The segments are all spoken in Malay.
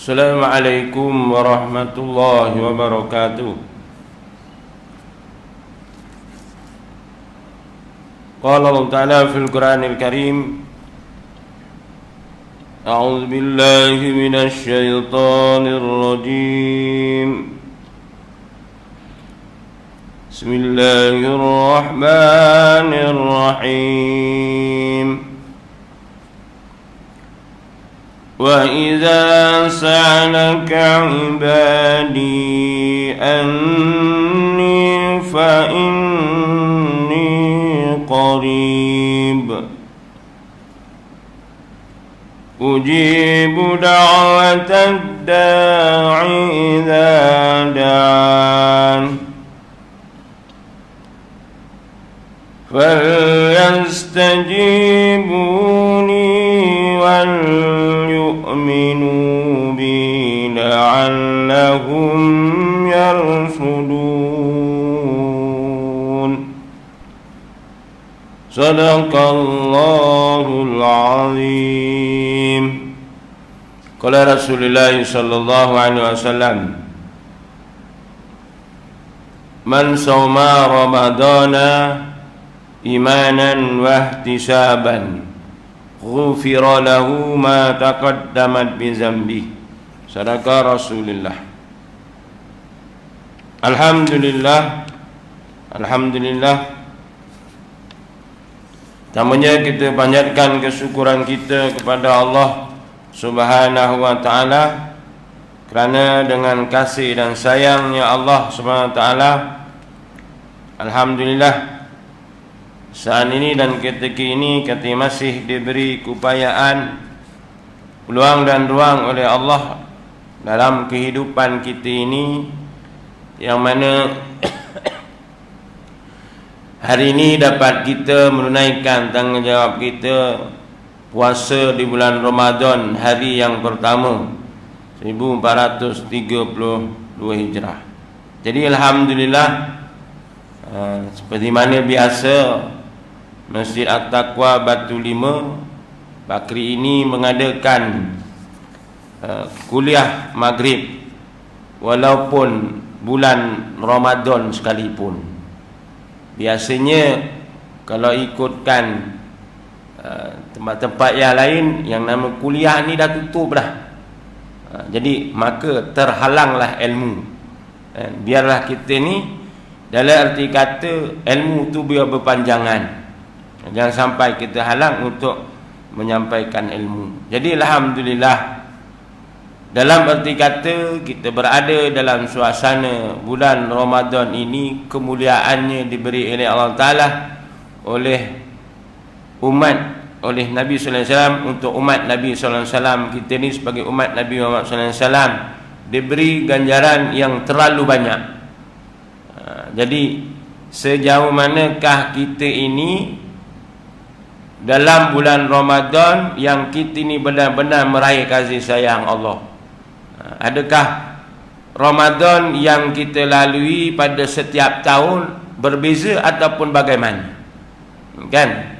Assalamualaikum warahmatullahi wabarakatuh. Qala Allah Ta'ala fil Qur'anil Karim, A'udzu billahi minasy syaithanir rajim. Bismillahirrahmanirrahim. Wa idza sa'alaka 'ibadi anni fa inni qarib ujibu da'watad da'i idza da'an falyastajibuni wal yu'minu bi la'allahum yarshudun. Sadaqallahul azim. Qala Rasulullah sallallahu alaihi wasallam, man shoma ramadana imanan wa ihtisaban ghufira lahu ma taqaddamat bi dzambi. Sadaqa Rasulullah. Alhamdulillah. Pertamanya kita panjatkan kesyukuran kita kepada Allah Subhanahu wa taala, kerana dengan kasih dan sayangnya Allah Subhanahu wa taala, alhamdulillah, saat ini dan ketika ini kita masih diberi keupayaan, peluang dan ruang oleh Allah dalam kehidupan kita ini, yang mana hari ini dapat kita menunaikan tanggungjawab kita puasa di bulan Ramadan, hari yang pertama 1432 Hijrah. Jadi alhamdulillah, seperti mana biasa, Masjid At-Taqwa Batu Lima Bakri ini mengadakan kuliah maghrib walaupun bulan Ramadan sekalipun. Biasanya kalau ikutkan tempat-tempat yang lain, yang nama kuliah ni dah tutup dah. Jadi maka terhalanglah ilmu. Biarlah kita ni, dalam arti kata, ilmu tu biar berpanjangan, jangan sampai kita halang untuk menyampaikan ilmu. Jadi alhamdulillah, dalam arti kata kita berada dalam suasana bulan Ramadan ini, kemuliaannya diberi oleh Allah Ta'ala oleh umat, oleh Nabi sallallahu alaihi wasallam, untuk umat Nabi sallallahu alaihi wasallam. Kita ni sebagai umat Nabi Muhammad sallallahu alaihi wasallam diberi ganjaran yang terlalu banyak. Jadi sejauh manakah kita ini dalam bulan Ramadan yang kita ini benar-benar meraih kasih sayang Allah? Adakah Ramadan yang kita lalui pada setiap tahun berbeza ataupun bagaimana? Kan?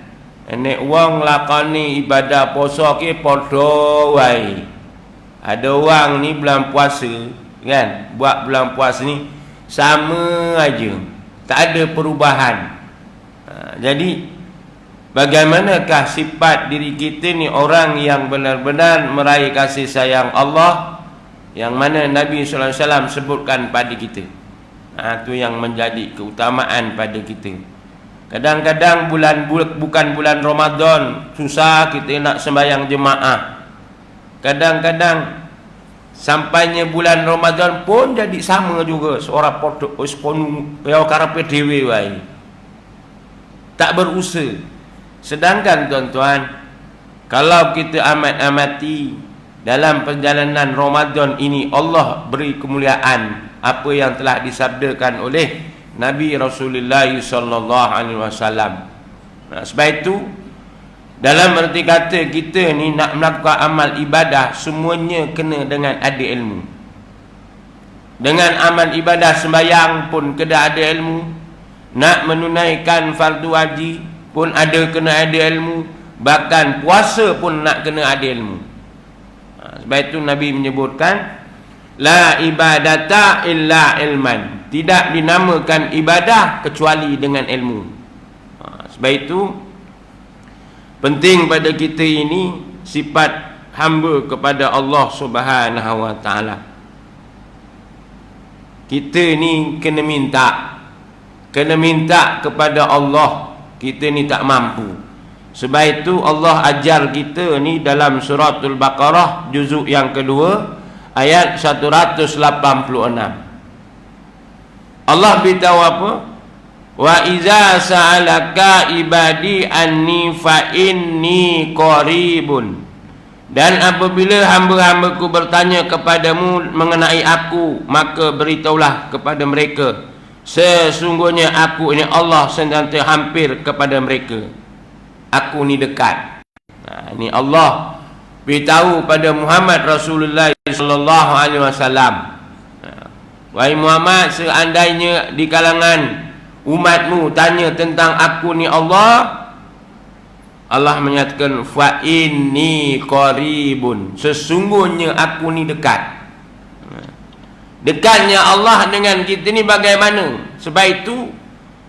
Nek wong lakoni ibadah puasa ke padha wae. Ada orang ni bulan puasa, kan? Buat bulan puasa ni sama aja, tak ada perubahan. Jadi bagaimanakah sifat diri kita ni, orang yang benar-benar meraih kasih sayang Allah, yang mana Nabi sallallahu alaihi wasallam sebutkan pada kita? Itu yang menjadi keutamaan pada kita. Kadang-kadang bukan bulan Ramadan susah kita nak sembahyang jemaah. Kadang-kadang sampainya bulan Ramadan pun jadi sama juga, seorang podok sponu ya karepe dhewe wae, tak berusaha. Sedangkan tuan-tuan, kalau kita amati dalam perjalanan Ramadan ini, Allah beri kemuliaan apa yang telah disabdakan oleh Nabi Rasulullah sallallahu alaihi wasallam. Sebab itu, dalam arti kata kita ni nak melakukan amal ibadah, semuanya kena dengan ada ilmu. Dengan amal ibadah sembahyang pun kena ada ilmu, nak menunaikan fardu wajib pun kena ada ilmu, bahkan puasa pun nak kena ada ilmu. Sebab itu Nabi menyebutkan la ibadata illa ilman. Tidak dinamakan ibadah kecuali dengan ilmu. Sebab itu penting pada kita ini sifat hamba kepada Allah Subhanahu wa taala. Kita ni kena minta kepada Allah. Kita ni tak mampu. Sebab itu Allah ajar kita ni dalam suratul Baqarah juzuk yang kedua ayat 186. Allah beritahu apa? Wa iza sa'alaka ibadi anni fa inni qaribun. Dan apabila hamba-hambaku bertanya kepadamu mengenai aku, maka beritahulah kepada mereka, sesungguhnya aku ini Allah senantiasa hampir kepada mereka. Aku ni dekat. Ini Allah beritahu pada Muhammad Rasulullah sallallahu alaihi wasallam. Wahai Muhammad, seandainya di kalangan umatmu tanya tentang aku ni Allah, Allah menyatakan fa inni qaribun. Sesungguhnya aku ni dekat. Dekatnya Allah dengan kita ni bagaimana? Sebab itu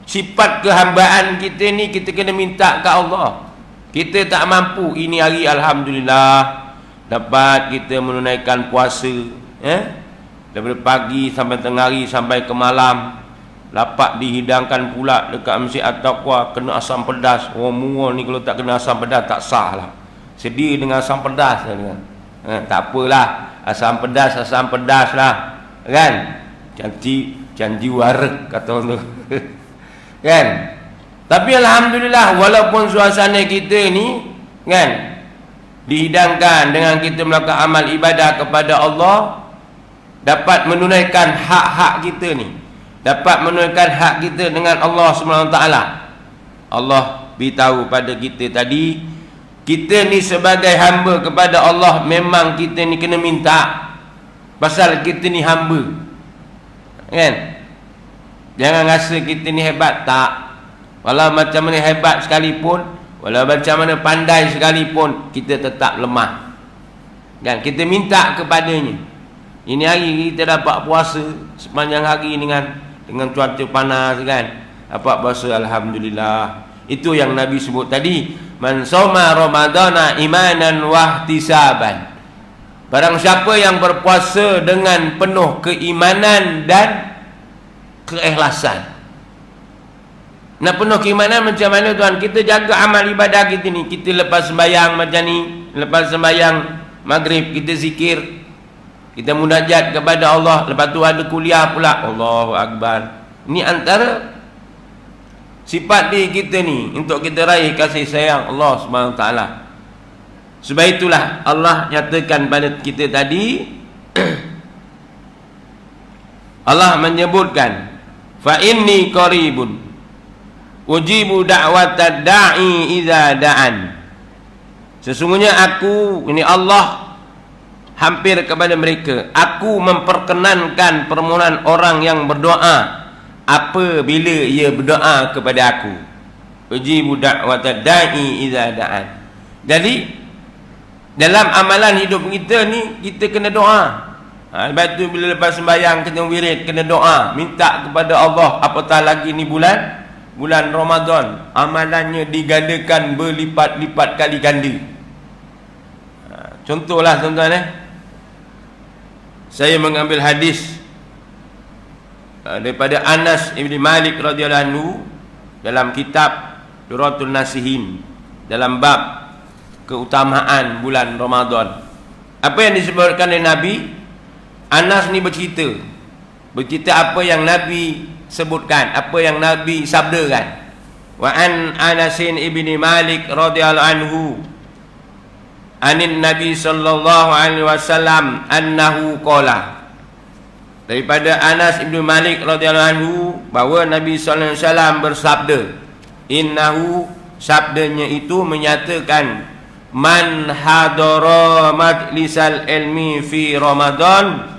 sifat kehambaan kita ni kita kena minta ke Allah. Kita tak mampu. Ini hari alhamdulillah dapat kita menunaikan puasa, daripada pagi sampai tengah hari sampai ke malam. Dapat dihidangkan pula dekat Masjid At-Taqwa, kena asam pedas. Orang ni kalau tak kena asam pedas tak sah lah. Sedih dengan asam pedas kan? Tak apalah, asam pedas lah, kan? Janji warak kata orang tu. Kan? Tapi alhamdulillah walaupun suasana kita ni kan dihidangkan dengan kita melakukan amal ibadah kepada Allah, dapat menunaikan hak-hak kita ni, dapat menunaikan hak kita dengan Allah SWT. Allah beritahu pada kita tadi, kita ni sebagai hamba kepada Allah, memang kita ni kena minta. Pasal kita ni hamba, kan? Jangan rasa kita ni hebat. Tak. Walau macam mana hebat sekalipun, walau macam mana pandai sekalipun, kita tetap lemah, kan? Kita minta kepadanya. Ini hari kita dapat puasa sepanjang hari dengan cuaca panas, kan? Dapat puasa alhamdulillah. Itu yang Nabi sebut tadi, man soma ramadana imanan wahtisaban. Barang siapa yang berpuasa dengan penuh keimanan dan keikhlasan. Nak penuh keimanan macam mana tuan? Kita jaga amal ibadah kita ni. Kita lepas sembahyang macam ni, lepas sembahyang maghrib kita zikir, kita munajat kepada Allah. Lepas tu ada kuliah pula, Allahu Akbar. Ini antara sifat diri kita ni untuk kita raih kasih sayang Allah SWT. Sebab itulah Allah nyatakan pada kita tadi Allah menyebutkan fa inni qaribun ujibu da'watad da'i idza da'an. Sesungguhnya aku, ini Allah, hampir kepada mereka. Aku memperkenankan permohonan orang yang berdoa apabila ia berdoa kepada aku. Ujibu da'watad da'i idza da'an. Jadi dalam amalan hidup kita ni kita kena doa. Lepas tu bila lepas sembahyang kena wirid, kena doa, minta kepada Allah. Apatah lagi ni bulan Ramadan, amalannya digandakan berlipat-lipat kali ganda. Contohlah tuan-tuan, saya mengambil hadis daripada Anas ibn Malik radhiyallahu anhu dalam kitab Duratul Nasihin dalam bab keutamaan bulan Ramadan. Apa yang disebutkan oleh Nabi? Anas ni bercerita apa yang Nabi sebutkan, apa yang Nabi sabdakan. Wa an Anasin ibni Malik radhiyallahu anhu anin Nabi sallallahu alaihi wasallam annahu qala. Daripada Anas ibn Malik radhiyallahu anhu bahawa Nabi sallallahu alaihi wasallam bersabda, innahu, sabdanya itu menyatakan, man hadara majlisal ilmi fi Ramadan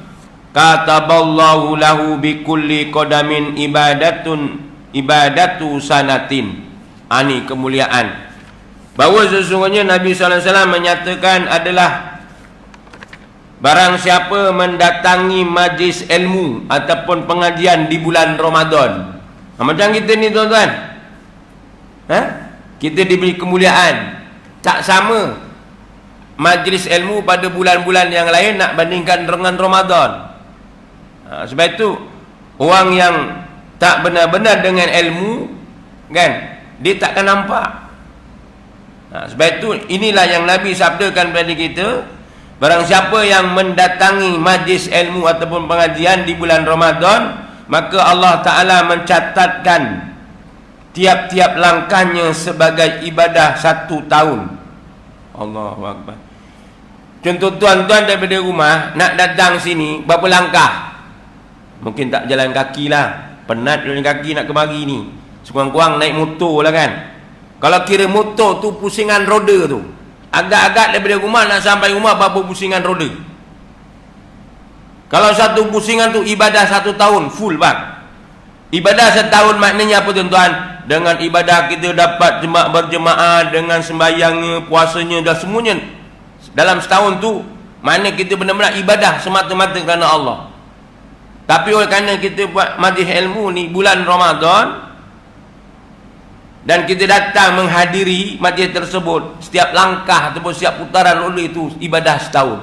kataballahu lahu bikulli qadamin ibadatu sanatin. Ini kemuliaan. Bahawa sesungguhnya Nabi sallallahu alaihi wasallam menyatakan adalah Barang siapa mendatangi majlis ilmu ataupun pengajian di bulan Ramadan. Macam kita ni tuan-tuan. Kita diberi kemuliaan. Tak sama majlis ilmu pada bulan-bulan yang lain nak bandingkan dengan Ramadan. Sebab itu orang yang tak benar-benar dengan ilmu, kan, dia takkan nampak. Sebab itu inilah yang Nabi sabdakan kepada kita. Barang siapa yang mendatangi majlis ilmu ataupun pengajian di bulan Ramadan, maka Allah Ta'ala mencatatkan tiap-tiap langkahnya sebagai ibadah 1 tahun. Allahu Akbar. Contoh tuan-tuan daripada rumah nak datang sini, berapa langkah? Mungkin tak jalan kaki lah, penat jalan kaki nak kemari ni. Sekurang-kurang naik motor lah kan. Kalau kira motor tu pusingan roda tu, agak-agak daripada rumah nak sampai rumah berapa pusingan roda? Kalau satu pusingan tu ibadah 1 tahun full bang. Ibadah setahun maknanya apa tuan-tuan? Dengan ibadah kita dapat berjemaah, dengan sembahyangnya, puasanya dan semuanya dalam setahun tu, makna kita benar-benar ibadah semata-mata kerana Allah. Tapi oleh kerana kita buat majlis ilmu ni bulan Ramadan, dan kita datang menghadiri majlis tersebut, setiap langkah ataupun setiap putaran roda itu ibadah setahun.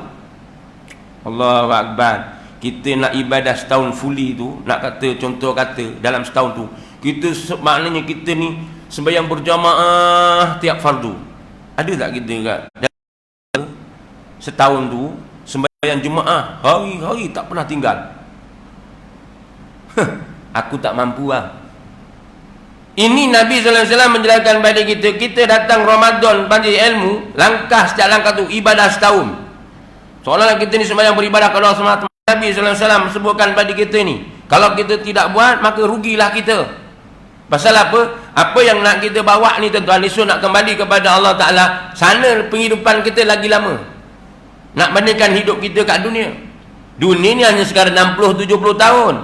Allahu Akbar. Kita nak ibadah setahun fully tu, nak kata contoh kata dalam setahun tu, kita maknanya kita ni sembahyang berjamaah tiap fardu. Ada tak kita kat setahun tu sembahyang jemaah hari-hari tak pernah tinggal? Aku tak mampu lah. Ini Nabi SAW menjelaskan kepada kita, kita datang Ramadan majlis ilmu, langkah setiap langkah tu ibadah setahun. Seolah-olah kita ni sembahyang beribadah kepada Allah SWT. Nabi SAW sebutkan kepada kita ni, kalau kita tidak buat maka rugilah kita. Pasal apa? Apa yang nak kita bawa ni tuan-tuan, esok nak kembali kepada Allah Ta'ala. Sana penghidupan kita lagi lama. Nak bandingkan hidup kita kat dunia. Dunia ni hanya sekarang 60-70 tahun.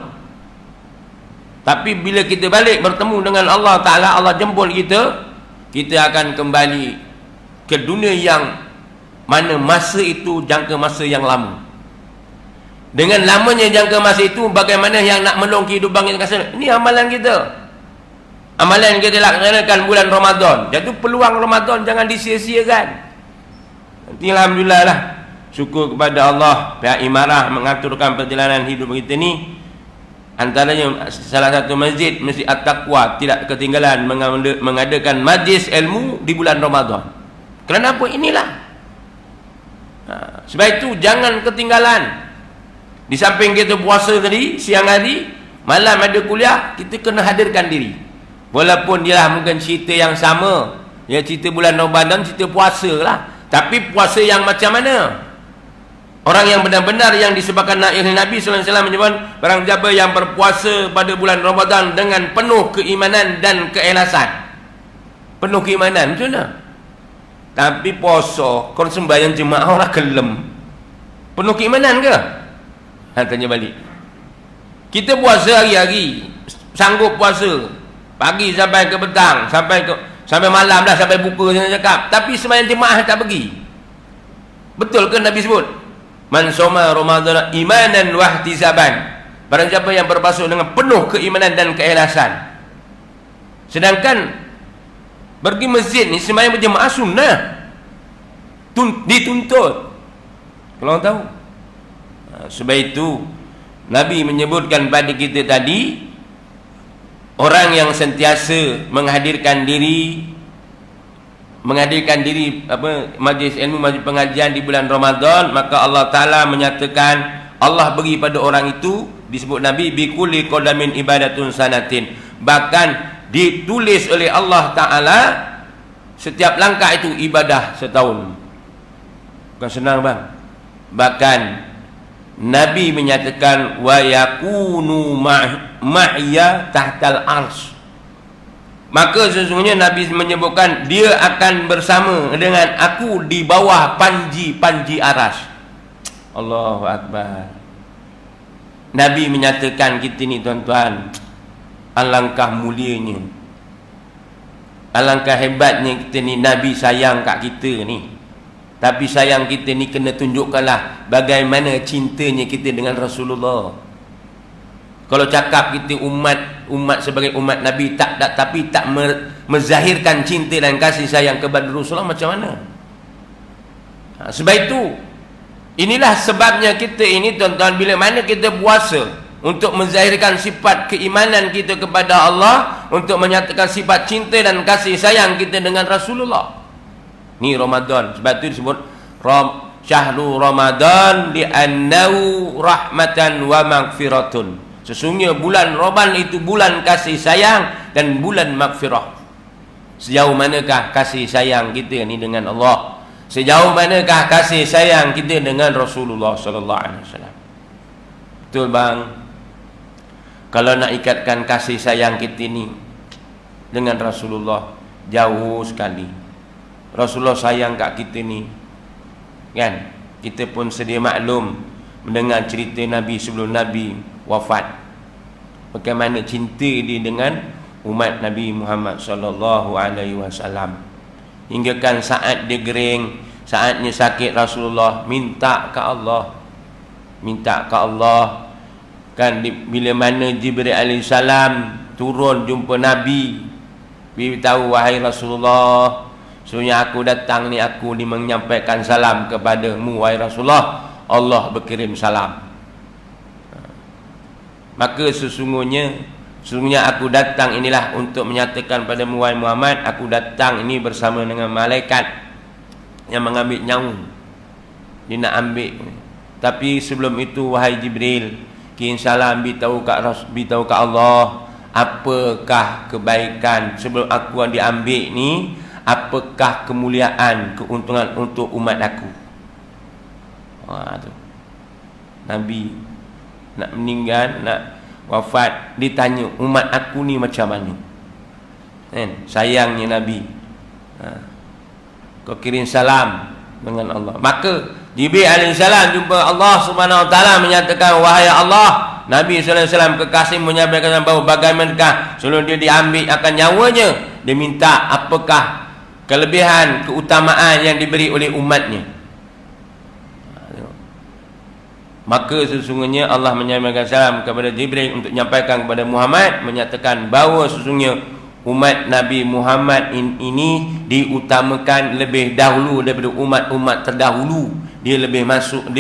Tapi bila kita balik bertemu dengan Allah Ta'ala, Allah jemput kita, kita akan kembali ke dunia yang mana masa itu jangka masa yang lama. Dengan lamanya jangka masa itu, bagaimana yang nak melong kehidupan kita? Ini amalan kita. Amalan yang kita laksanakan bulan Ramadan. Jadi peluang Ramadan jangan disia-siakan. Nanti alhamdulillah lah, syukur kepada Allah, pihak Imarah mengaturkan perjalanan hidup kita ni. Antaranya salah satu masjid, Masjid At-Taqwa, tidak ketinggalan mengadakan majlis ilmu di bulan Ramadan. Kerana apa? Inilah. Sebab itu jangan ketinggalan. Di samping kita puasa tadi, siang hari, malam ada kuliah, kita kena hadirkan diri. Walaupun dia mungkin cerita yang sama, ya, cerita bulan Ramadan, cerita puasa lah. Tapi puasa yang macam mana? Orang yang benar-benar yang disebabkan Nabi SAW menyebut, barang siapa yang berpuasa pada bulan Ramadan dengan penuh keimanan dan keikhlasan. Penuh keimanan, macam mana? Tapi puasa, kalau sembahyang jemaah orang kelem. Penuh keimanan ke? Tanya balik. Kita puasa hari-hari, sanggup puasa pagi sampai ke petang, sampai malam dah, sampai buka saya cakap. Tapi sembahyang jemaah tak pergi. Betul ke Nabi sebut? Man soma Ramadan imanan wa ihtisaban. Barang siapa yang berpuasa dengan penuh keimanan dan keikhlasan. Sedangkan pergi masjid ni sembahyang berjemaah sunnah. Dituntut. Kalau orang tahu. Sebab itu Nabi menyebutkan pada kita tadi, orang yang sentiasa menghadirkan diri majlis ilmu, majlis pengajian di bulan Ramadan, maka Allah Ta'ala menyatakan, Allah beri pada orang itu, disebut Nabi, bikulli qadamin ibadatun sanatin, bahkan ditulis oleh Allah Ta'ala setiap langkah itu ibadah setahun. Bukan senang bang. Bahkan Nabi menyatakan, wa yakunu ma'ya tahtal arsy. Maka sesungguhnya Nabi menyebutkan, dia akan bersama dengan aku di bawah panji-panji aras. Allahu Akbar. Nabi menyatakan kita ni tuan-tuan, alangkah mulianya, alangkah hebatnya kita ni. Nabi sayang kat kita ni. Tapi sayang kita ni kena tunjukkanlah bagaimana cintanya kita dengan Rasulullah. Kalau cakap kita umat sebagai umat Nabi tapi tak menzahirkan cinta dan kasih sayang kepada Rasulullah, macam mana? Sebab itu inilah sebabnya kita ini tuan-tuan, bila mana kita puasa untuk menzahirkan sifat keimanan kita kepada Allah, untuk menyatakan sifat cinta dan kasih sayang kita dengan Rasulullah. Ni Ramadan, sebab itu disebut Syahrul Ramadan li'annahu rahmatan wa maghfiratun. Sesungguhnya bulan Ramadan itu bulan kasih sayang dan bulan maghfirah. Sejauh manakah kasih sayang kita ni dengan Allah? Sejauh manakah kasih sayang kita dengan Rasulullah sallallahu alaihi wasallam? Betul bang? Kalau nak ikatkan kasih sayang kita ni dengan Rasulullah, jauh sekali. Rasulullah sayang kat kita ni, kan? Kita pun sedia maklum mendengar cerita Nabi sebelum Nabi wafat, bagaimana cinta dia dengan umat Nabi Muhammad sallallahu alaihi wasallam. Hingga kan saat dia gering, saatnya sakit, Rasulullah minta ke Allah, kan? Bila mana Jibril alaihissalam turun jumpa Nabi, beritahu, wahai Rasulullah, sebenarnya aku datang ni, aku ni menyampaikan salam kepadamu wahai Rasulullah, Allah berkirim salam. Maka sesungguhnya aku datang inilah untuk menyatakan pada wahai Muhammad, aku datang ini bersama dengan malaikat yang mengambil nyawa. Dia nak ambil. Tapi sebelum itu, wahai Jibril, kirim salam, beritahu kat Allah, apakah kebaikan sebelum aku diambil ni, apakah kemuliaan, keuntungan untuk umat aku. Tu Nabi nak meninggal, nak wafat, ditanya umat aku ni macam mana, kan? Sayangnya Nabi, kau kirim salam dengan Allah. Maka Jibril alaihissalam jumpa Allah subhanahu wa ta'ala, menyatakan, wahai Allah, Nabi sallallahu alaihi wasallam kekasih menyampaikan bahawa bagaimanakah sebelum dia diambil akan nyawanya, dia minta apakah kelebihan, keutamaan yang diberi oleh umatnya. Maka sesungguhnya Allah menyampaikan salam kepada Jibril untuk menyampaikan kepada Muhammad, menyatakan bahawa sesungguhnya umat Nabi Muhammad ini diutamakan lebih dahulu daripada umat-umat terdahulu. Dia lebih masuk,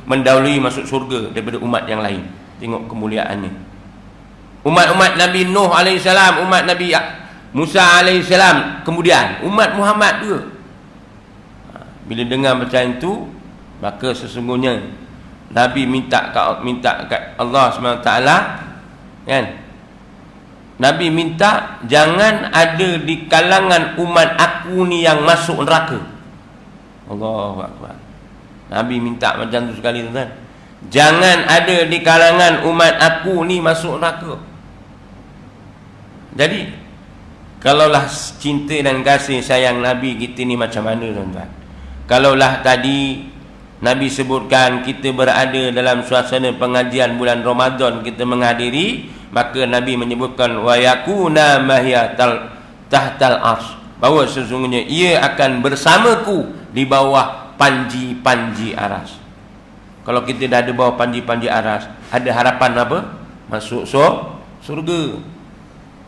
mendahului masuk syurga daripada umat yang lain. Tengok kemuliaannya. Umat-umat Nabi Nuh alaihissalam, umat Nabi Musa alaihissalam, kemudian umat Muhammad juga. Bila dengar macam itu, maka sesungguhnya Nabi minta kat Allah SWT, kan? Nabi minta jangan ada di kalangan umat aku ni yang masuk neraka. Allahu Akbar. Nabi minta macam tu sekali, tuan-tuan. Jangan ada di kalangan umat aku ni masuk neraka. Jadi kalaulah cinta dan kasih sayang Nabi kita ni macam mana, tuan-tuan? Kalaulah tadi Nabi sebutkan kita berada dalam suasana pengajian bulan Ramadan, kita menghadiri, maka Nabi menyebutkan wa yakuna mahya tahtal ars, bahawa sesungguhnya ia akan bersamaku di bawah panji-panji aras. Kalau kita dah ada bawah panji-panji aras, ada harapan apa? Masuk surga.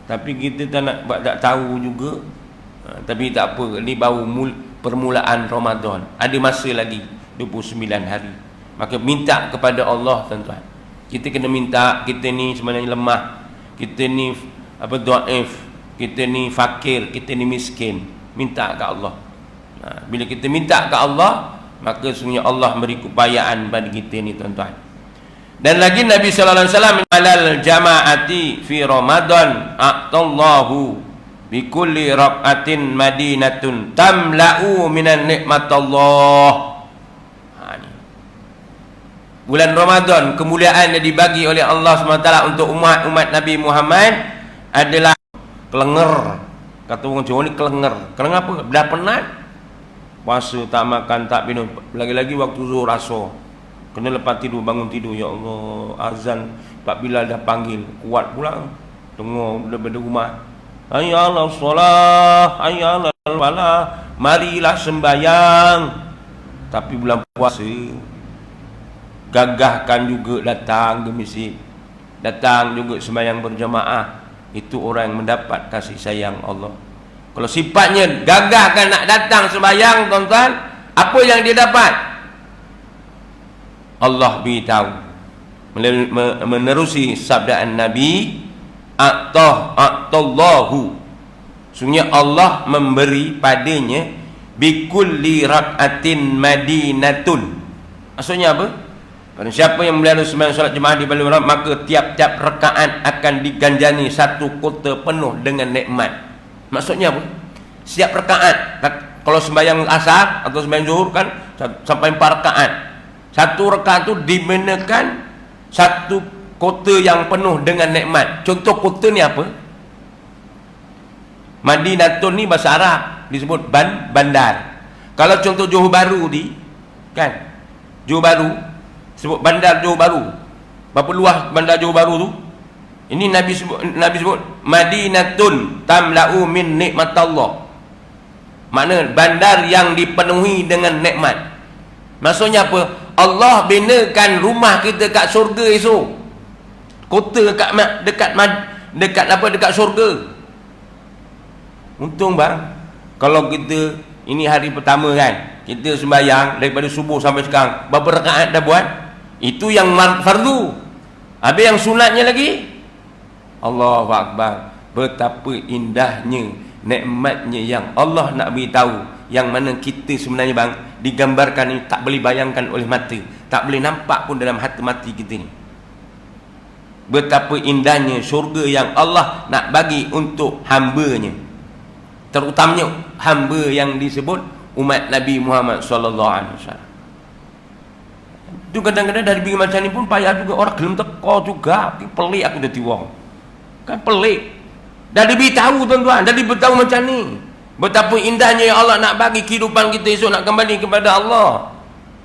Tapi kita tak tahu juga. Tapi tak apa, ni baru permulaan Ramadan, ada masa lagi 29 hari. Maka minta kepada Allah, tuan-tuan. Kita kena minta. Kita ni sebenarnya lemah, kita ni dhaif, kita ni fakir, kita ni miskin. Minta ke Allah. Bila kita minta ke Allah, maka sesungguhnya Allah beri keupayaan pada kita ni, tuan-tuan. Dan lagi Nabi sallallahu alaihi wasallam, alal jamaati fi Ramadan a'tallahu bi kulli raqatin madinatun tamla'u minan nikmatallah. Bulan Ramadan, kemuliaan yang dibagi oleh Allah SWT untuk umat Nabi Muhammad adalah kelenger. Kata orang Jawa ni kelenger. Kelenger apa? Dah penat, puasa tak makan tak minum, lagi-lagi waktu zuhur asar, kena lepas tidur, bangun tidur, ya Allah, azan Pak Bilal dah panggil, kuat pula dengar daripada rumah, hayya ala solah, hayya ala falah, marilah sembahyang. Tapi bulan puasa gagahkan juga datang ke masjid, datang juga sembahyang berjamaah. Itu orang yang mendapat kasih sayang Allah. Kalau sifatnya gagahkan nak datang sembahyang, tuan-tuan, apa yang dia dapat? Allah beritahu menerusi sabdaan Nabi, a'tallahu, sungguhnya Allah memberi padanya bikulli rak'atin madinatun. Maksudnya apa? Pada siapa yang melihara sembahyang solat jemaah di Balai Haram, maka tiap-tiap rakaat akan diganjani satu kota penuh dengan nikmat. Maksudnya apa? Setiap rakaat, kalau sembahyang asar atau sembahyang zuhur kan sampai 4 rakaat. Satu rakaat tu dimenakan satu kota yang penuh dengan nikmat. Contoh kota ni apa? Madinatun ni bahasa Arab disebut bandar. Kalau contoh Johor Bahru ni kan, Johor Bahru sebut bandar Johor Bahru. Berapa luas bandar Johor Bahru tu? Ini Nabi sebut Madinatun tamla'u min nikmatallah. Makna bandar yang dipenuhi dengan nikmat. Maksudnya apa? Allah binakan rumah kita kat syurga esok. Kota dekat syurga. Untung bang, kalau kita ini hari pertama kan, kita sembahyang daripada subuh sampai sekarang, berapa rakaat dah buat? Itu yang fardu. Habis yang sunatnya lagi. Allahu Akbar. Betapa indahnya, nikmatnya yang Allah nak beritahu, yang mana kita sebenarnya bang, digambarkan ini tak boleh bayangkan oleh mata, tak boleh nampak pun dalam hati kita ni. Betapa indahnya syurga yang Allah nak bagi untuk hamba-Nya, terutamanya hamba yang disebut umat Nabi Muhammad sallallahu alaihi wasallam. Itu kadang-kadang dari bikin macam ni pun payah juga, orang gelem teko juga. Pelik aku dah tiwang. Kan pelik. Dah diberitahu tuan-tuan, dah diberitahu macam ni. Betapa indahnya ya Allah nak bagi kehidupan kita esok nak kembali kepada Allah.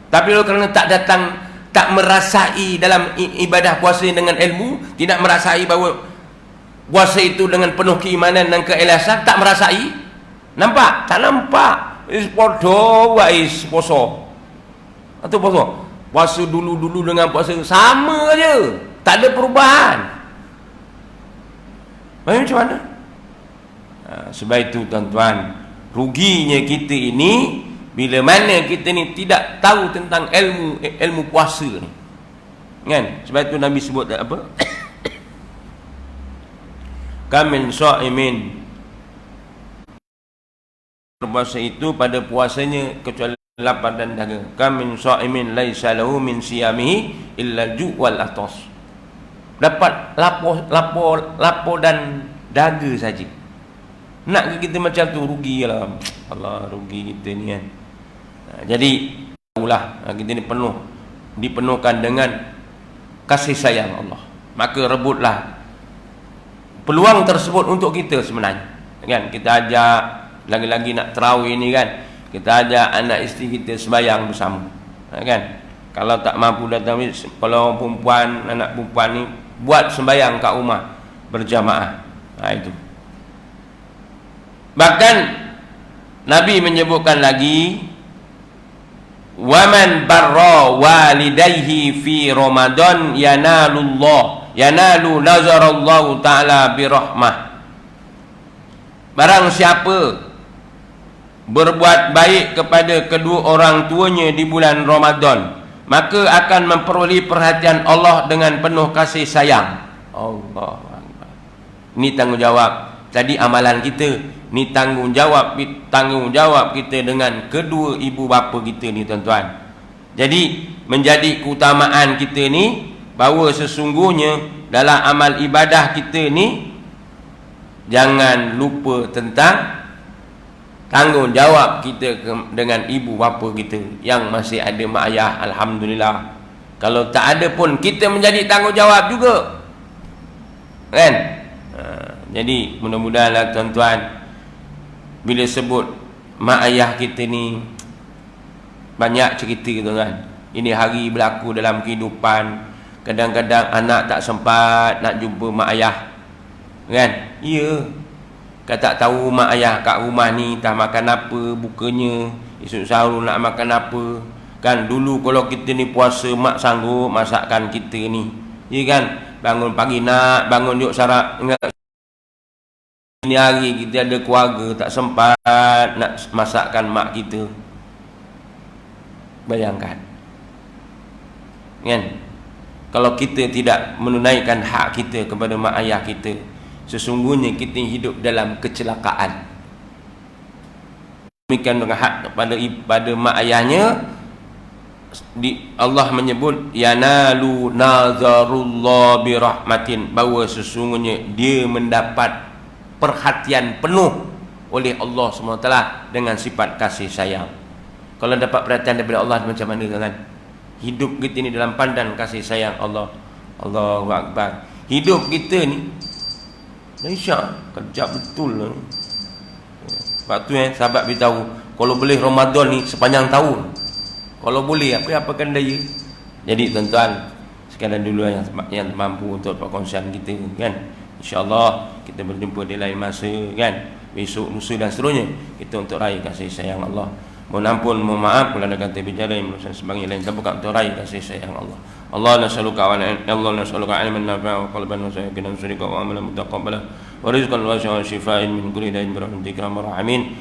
Tapi kalau kerana tak datang, tak merasai dalam ibadah puasa dengan ilmu, tidak merasai bahawa puasa itu dengan penuh keimanan dan keikhlasan, tak merasai. Nampak? Tak nampak. Podo wais puasa. Atau puasa dulu-dulu dengan puasa sama je. Tak ada perubahan. Macam mana? Sebab itu tuan-tuan, ruginya kita ini bila mana kita ni tidak tahu tentang ilmu puasa ni. Kan? Sebab itu Nabi sebut apa? Kamin sha'imin, berpuasa itu pada puasanya kecuali lapar dan dahaga. Kamin sha'imin laisa lahu min siyamihi illa ju' wal atas. Dapat lapor dan dahaga saja. Nak ke kita macam tu, rugilah. Allah, rugi kita ni kan. Jadi tahulah kita ni dipenuhkan dengan kasih sayang Allah. Maka rebutlah peluang tersebut untuk kita sebenarnya. Kan kita ajak lagi-lagi nak tarawih ni kan, kita ajak anak isteri kita sembahyang bersama. Kan? Kalau tak mampu datang, kalau perempuan, anak perempuan ni buat sembahyang kat rumah berjamaah. Itu. Bahkan Nabi menyebutkan lagi, waman barra walidayhi fi Ramadan yanalu nazarallahu ta'ala birahmah. Barang siapa berbuat baik kepada kedua orang tuanya di bulan Ramadan, maka akan memperoleh perhatian Allah dengan penuh kasih sayang. Allah Akbar. Ini tanggungjawab. Tadi amalan kita, ni tanggungjawab kita dengan kedua ibu bapa kita ni tuan-tuan. Jadi menjadi keutamaan kita ni bahawa sesungguhnya dalam amal ibadah kita ni jangan lupa tentang tanggungjawab kita dengan ibu bapa kita yang masih ada mak ayah. Alhamdulillah. Kalau tak ada pun kita menjadi tanggungjawab juga. Kan? Jadi mudah-mudahanlah tuan-tuan, bila sebut mak ayah kita ni banyak cerita tuan-tuan. Ini hari berlaku dalam kehidupan. Kadang-kadang anak tak sempat nak jumpa mak ayah. Kan? Ya. Kau tak tahu mak ayah kat rumah ni tak makan apa bukanya, esok sahur nak makan apa. Kan dulu kalau kita ni puasa, mak sanggup masakkan kita ni, ya kan? Bangun pagi nak bangun yuk syarat. Ini hari kita ada keluarga, tak sempat nak masakkan mak kita. Bayangkan, kan? Kalau kita tidak menunaikan hak kita kepada mak ayah kita, sesungguhnya kita hidup dalam kecelakaan. Demikian dengan hak kepada mak ayahnya, Allah menyebut yanalu nazarullah birahmatin, bahawa sesungguhnya dia mendapat perhatian penuh oleh Allah SWT dengan sifat kasih sayang. Kalau dapat perhatian daripada Allah macam mana kan? Hidup kita ni dalam pandan kasih sayang Allah. Allahu Akbar. Hidup kita ni Malaysia kejap betul lah. Sebab tu sahabat beritahu, kalau boleh Ramadan ni sepanjang tahun, kalau boleh apa-apakan daya. Jadi tuan-tuan sekalian dulu yang mampu untuk perkongsian kita kan. InsyaAllah kita berjumpa di lain masa kan, besok, lusa dan seterusnya, kita untuk raih kasih sayang Allah. Mohon ampun, mohon maaf kalau ada kata bicara yang merusak sebagainya lain, tanpa untuk raih kasih sayang Allah. Allah nas'aluka ilman nafi'a wa qalban wasa'iqan wa amalan mutaqabbala wa rizqan wasi'an wa shifaan min kulli da'in bi rahmatika ya arhamar rahimin.